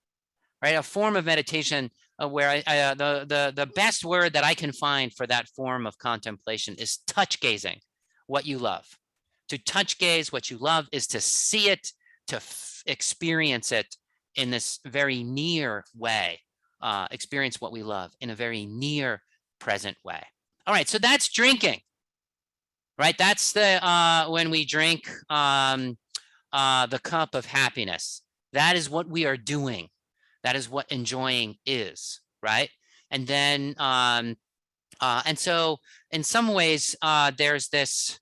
right? A form of meditation where the best word that I can find for that form of contemplation is touch gazing, what you love. To touch gaze what you love is to see it, to experience it in this very near way, experience what we love in a very near present way. All right, so that's drinking, right? That's the when we drink the cup of happiness. That is what we are doing. That is what enjoying is, right? And then, and so in some ways, there's this,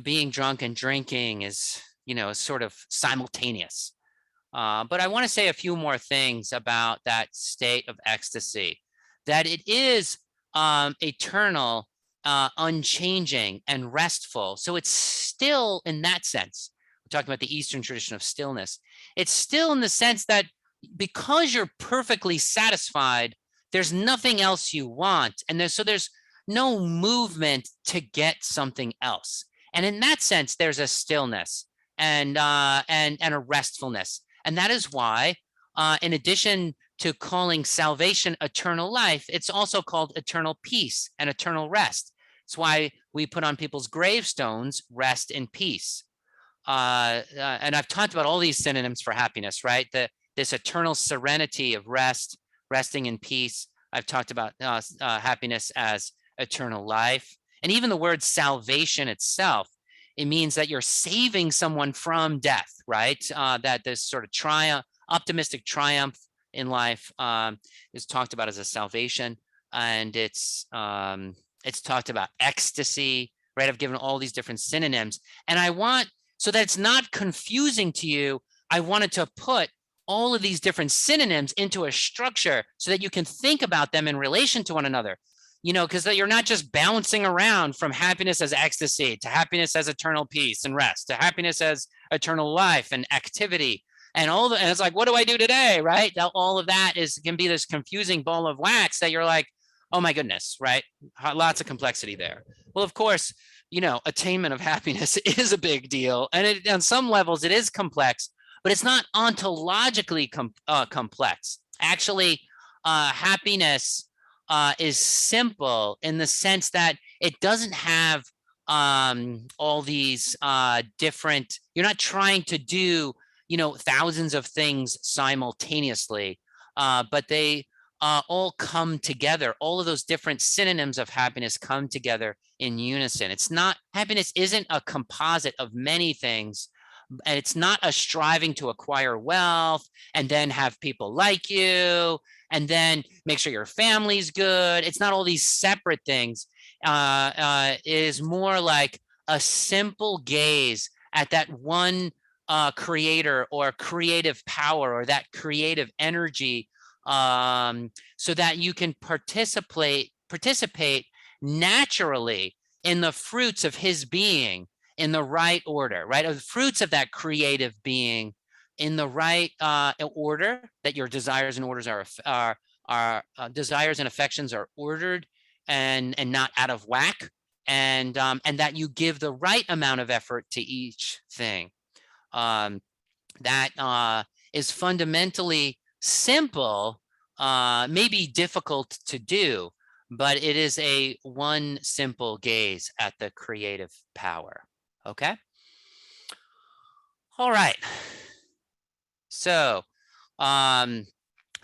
being drunk and drinking is, sort of simultaneous. But I want to say a few more things about that state of ecstasy, that it is eternal, unchanging, and restful. So it's still, in that sense, we're talking about the Eastern tradition of stillness. It's still in the sense that because you're perfectly satisfied, there's nothing else you want. And there's no movement to get something else. And in that sense, there's a stillness and a restfulness. And that is why, in addition to calling salvation eternal life, it's also called eternal peace and eternal rest. It's why we put on people's gravestones, rest in peace. And I've talked about all these synonyms for happiness, right? This eternal serenity of rest, resting in peace. I've talked about happiness as eternal life. And even the word salvation itself, it means that you're saving someone from death, right? That this sort of optimistic triumph in life is talked about as a salvation. And it's talked about ecstasy, right? I've given all these different synonyms. And so that it's not confusing to you, I wanted to put all of these different synonyms into a structure so that you can think about them in relation to one another. Because you're not just bouncing around from happiness as ecstasy to happiness as eternal peace and rest to happiness as eternal life and activity and and it's like, what do I do today, right? All of that can be this confusing ball of wax that you're like, oh my goodness, right? Lots of complexity there. Well, of course, attainment of happiness is a big deal, and on some levels it is complex, but it's not ontologically complex. Actually, happiness is simple in the sense that it doesn't have all these different, you're not trying to do, thousands of things simultaneously, but they all come together. All of those different synonyms of happiness come together in unison. It's not, happiness isn't a composite of many things, and it's not a striving to acquire wealth and then have people like you and then make sure your family's good. It's not all these separate things. It is more like a simple gaze at that one creator or creative power or that creative energy, so that you can participate naturally in the fruits of his being in the right order, right? Of the fruits of that creative being in the right order, that your desires and orders are desires and affections are ordered and not out of whack, and that you give the right amount of effort to each thing. That is fundamentally simple, maybe difficult to do, but it is a one simple gaze at the creative power. Okay. All right. So,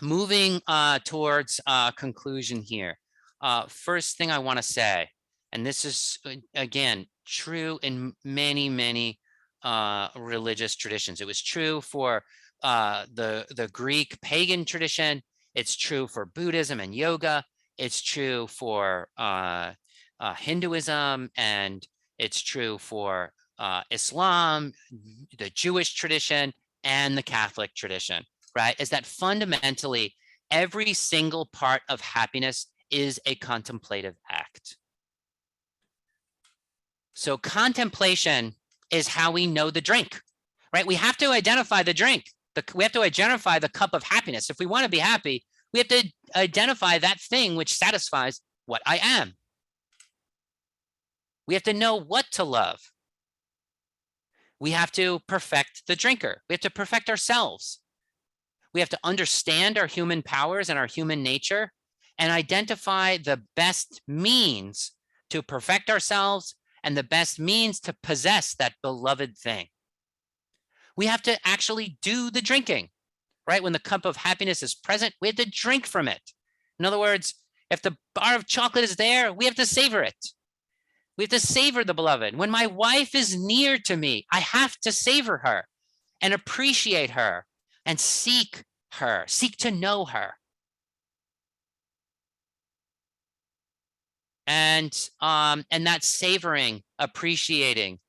moving towards conclusion here. First thing I want to say, and this is again true in many religious traditions. It was true for the Greek pagan tradition. It's true for Buddhism and yoga. It's true for Hinduism, and it's true for Islam, the Jewish tradition, and the Catholic tradition, right? Is that fundamentally every single part of happiness is a contemplative act. So contemplation is how we know the drink, right? We have to identify the drink. We have to identify the cup of happiness. If we want to be happy, we have to identify that thing which satisfies what I am. We have to know what to love. We have to perfect the drinker. We have to perfect ourselves. We have to understand our human powers and our human nature and identify the best means to perfect ourselves and the best means to possess that beloved thing. We have to actually do the drinking, right? When the cup of happiness is present, we have to drink from it. In other words, if the bar of chocolate is there, we have to savor it. We have to savor the beloved. When my wife is near to me, I have to savor her and appreciate her and seek to know her. And that savoring, appreciating,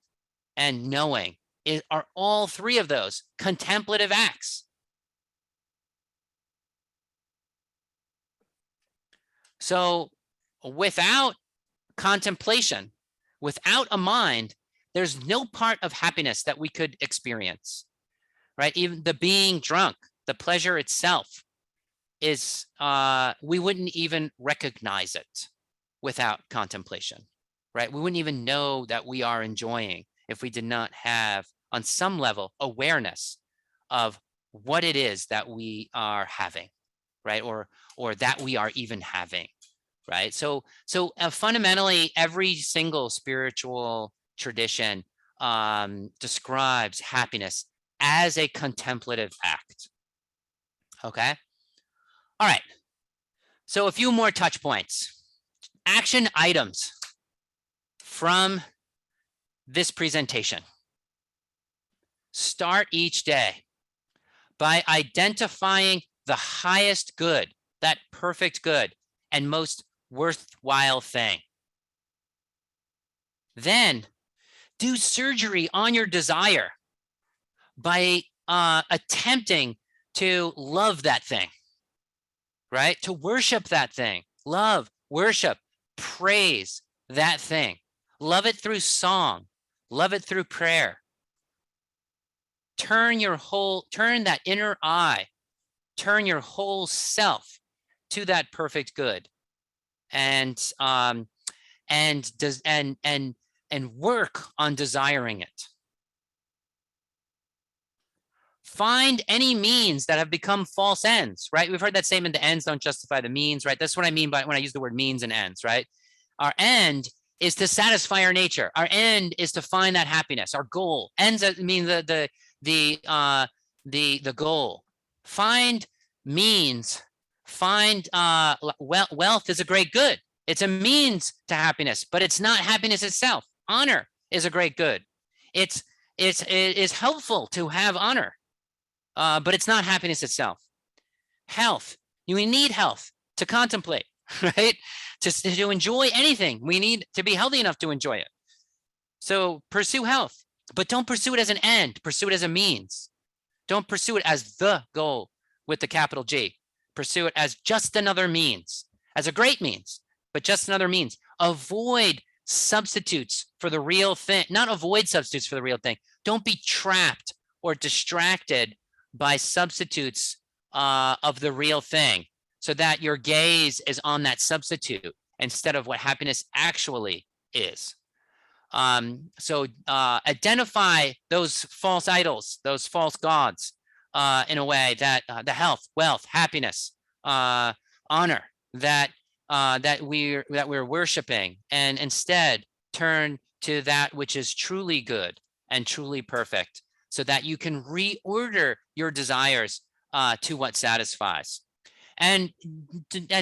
and knowing are all three of those contemplative acts. So without contemplation, without a mind, there's no part of happiness that we could experience, right? Even the being drunk, the pleasure itself is, we wouldn't even recognize it without contemplation, right? We wouldn't even know that we are enjoying if we did not have, on some level, awareness of what it is that we are having, right? Or that we are even having, right? So fundamentally, every single spiritual tradition describes happiness as a contemplative act. Okay. All right. So a few more touch points. Action items from this presentation. Start each day by identifying the highest good, that perfect good, and most worthwhile thing. Then do surgery on your desire by attempting to love that thing, right? To worship that thing, love, worship, praise that thing. Love it through song, love it through prayer. Turn that inner eye, turn your whole self to that perfect good, and work on desiring it. Find any means that have become false ends, right? We've heard that statement, the ends don't justify the means, right? That's what I mean by when I use the word means and ends, right? Our end is to satisfy our nature. Our end is to find that happiness. Our goal, ends mean the goal. Find means Find wealth is a great good. It's a means to happiness, but it's not happiness itself. Honor is a great good. It is helpful to have honor, but it's not happiness itself. Health, you need health to contemplate, right? To enjoy anything, we need to be healthy enough to enjoy it. So pursue health, but don't pursue it as an end. Pursue it as a means. Don't pursue it as the goal with the capital G. Pursue it as just another means, as a great means, but just another means. Avoid substitutes for the real thing, not avoid substitutes for the real thing. Don't be trapped or distracted by substitutes of the real thing, so that your gaze is on that instead of what happiness actually is. So identify those false idols, those false gods, in a way that the health, wealth, happiness, honor that we're worshiping, and instead turn to that which is truly good and truly perfect, so that you can reorder your desires to what satisfies. And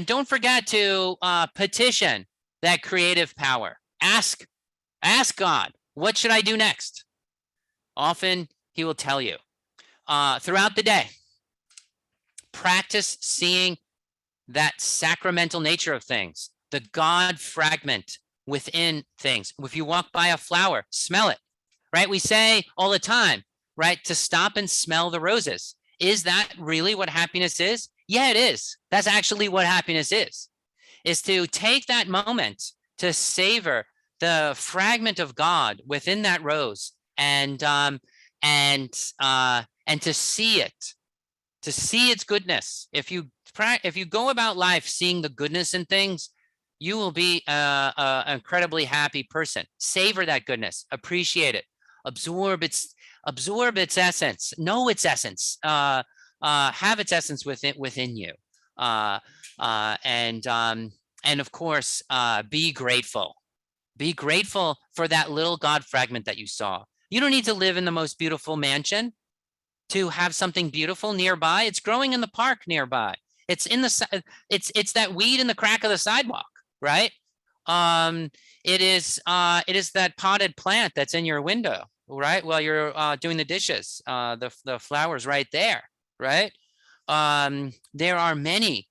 don't forget to petition that creative power. Ask God, what should I do next? Often he will tell you. Throughout the day, practice seeing that sacramental nature of things, the God fragment within things. If you walk by a flower, smell it, right? We say all the time, right, to stop and smell the roses. Is that really what happiness is? Yeah, it is. That's actually what happiness is to take that moment to savor the fragment of God within that rose, and to see it, to see its goodness. If you go about life seeing the goodness in things, you will be an incredibly happy person. Savor that goodness, appreciate it, absorb its essence, know its essence, have its essence within you, and of course, be grateful. Be grateful for that little God fragment that you saw. You don't need to live in the most beautiful mansion to have something beautiful nearby. It's growing in the park nearby. It's in the it's that weed in the crack of the sidewalk, right? It is that potted plant that's in your window, right? While you're doing the dishes, the flowers right there, right? There are many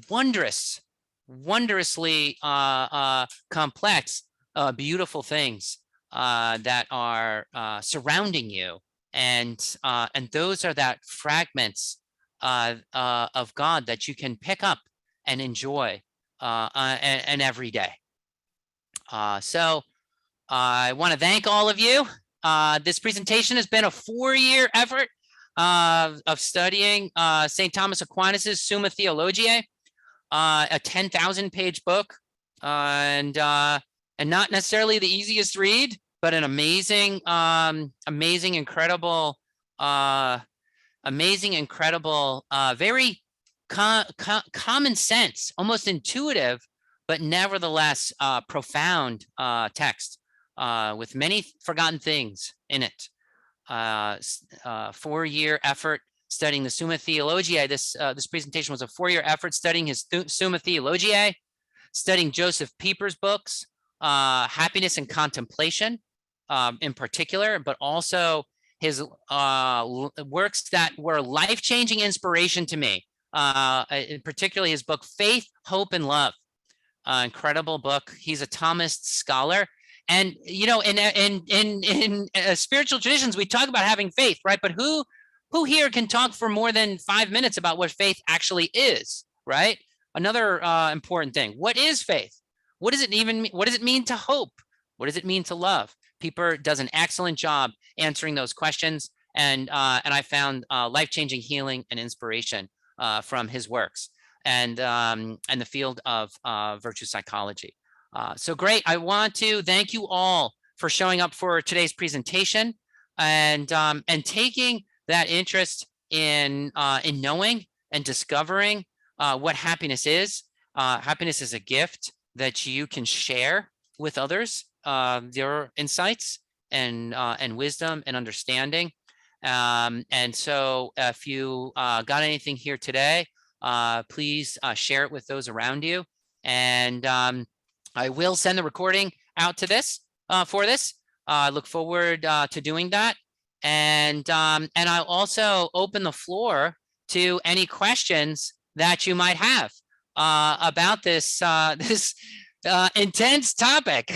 wondrously complex, beautiful things that are surrounding you, and those are that fragments of God that you can pick up and enjoy and every day. So I want to thank all of you. This presentation has been a 4-year effort of studying St. Thomas Aquinas' Summa Theologiae, a 10,000-page book, and not necessarily the easiest read, but an amazing, incredible, very common sense, almost intuitive, but nevertheless profound text with many forgotten things in it. 4-year effort studying the Summa Theologiae. This presentation was a 4-year effort studying his Summa Theologiae, studying Joseph Pieper's books, Happiness and Contemplation in particular, but also his works that were life-changing inspiration to me, particularly his book, Faith, Hope, and Love. Incredible book. He's a Thomist scholar. And, you know, in spiritual traditions, we talk about having faith, right? But who here can talk for more than 5 minutes about what faith actually is, right? Another important thing. What is faith? What does it even mean? What does it mean to hope? What does it mean to love? Pieper does an excellent job answering those questions, and I found life-changing healing and inspiration from his works and the field of virtue psychology. So great. I want to thank you all for showing up for today's presentation and taking that interest in knowing and discovering what happiness is. Happiness is a gift that you can share with others, their insights and wisdom and understanding. And so if you got anything here today please share it with those around you. And I will send the recording out to this for this. I look forward to doing that. And I'll also open the floor to any questions that you might have about this this intense topic.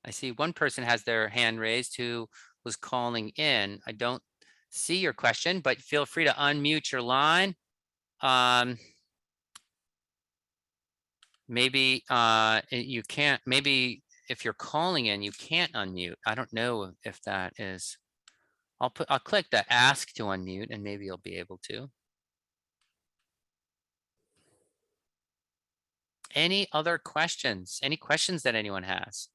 I see one person has their hand raised who was calling in. I don't see your question, but feel free to unmute your line. Maybe you can't, maybe if you're calling in, you can't unmute. I don't know if that is, I'll click the ask to unmute and maybe you'll be able to. Any other questions? Any questions that anyone has?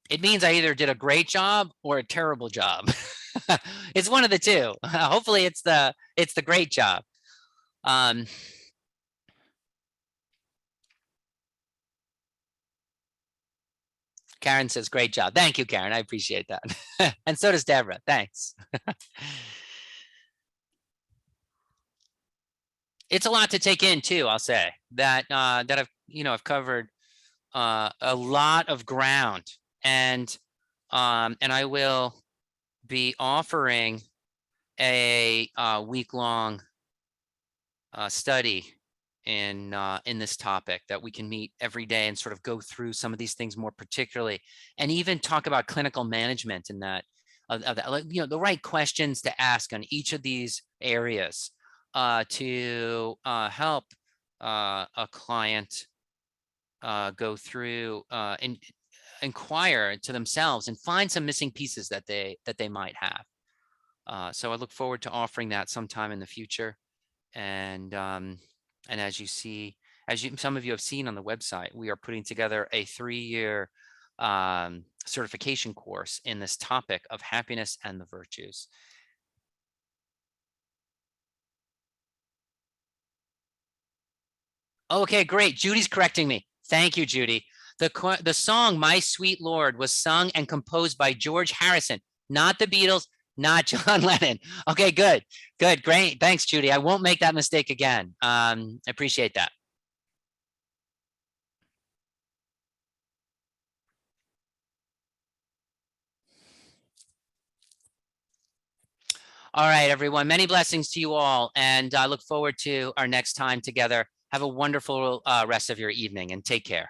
It means I either did a great job or a terrible job. It's one of the two. Hopefully it's the great job. Karen says, great job. Thank you, Karen. I appreciate that. And so does Deborah. Thanks. It's a lot to take in too, I'll say. That I've covered a lot of ground, and I will be offering a week-long study in this topic that we can meet every day and sort of go through some of these things more particularly, and even talk about clinical management in that, the right questions to ask on each of these areas to help a client go through and inquire to themselves and find some missing pieces that they might have. So I look forward to offering that sometime in the future. And as you see, some of you have seen on the website, we are putting together a 3-year certification course in this topic of happiness and the virtues. Okay, great. Judy's correcting me. Thank you, Judy. The song My Sweet Lord was sung and composed by George Harrison, not the Beatles, not John Lennon. Okay, good, great. Thanks, Judy. I won't make that mistake again. I appreciate that. All right, everyone. Many blessings to you all, and I look forward to our next time together. Have a wonderful rest of your evening, and take care.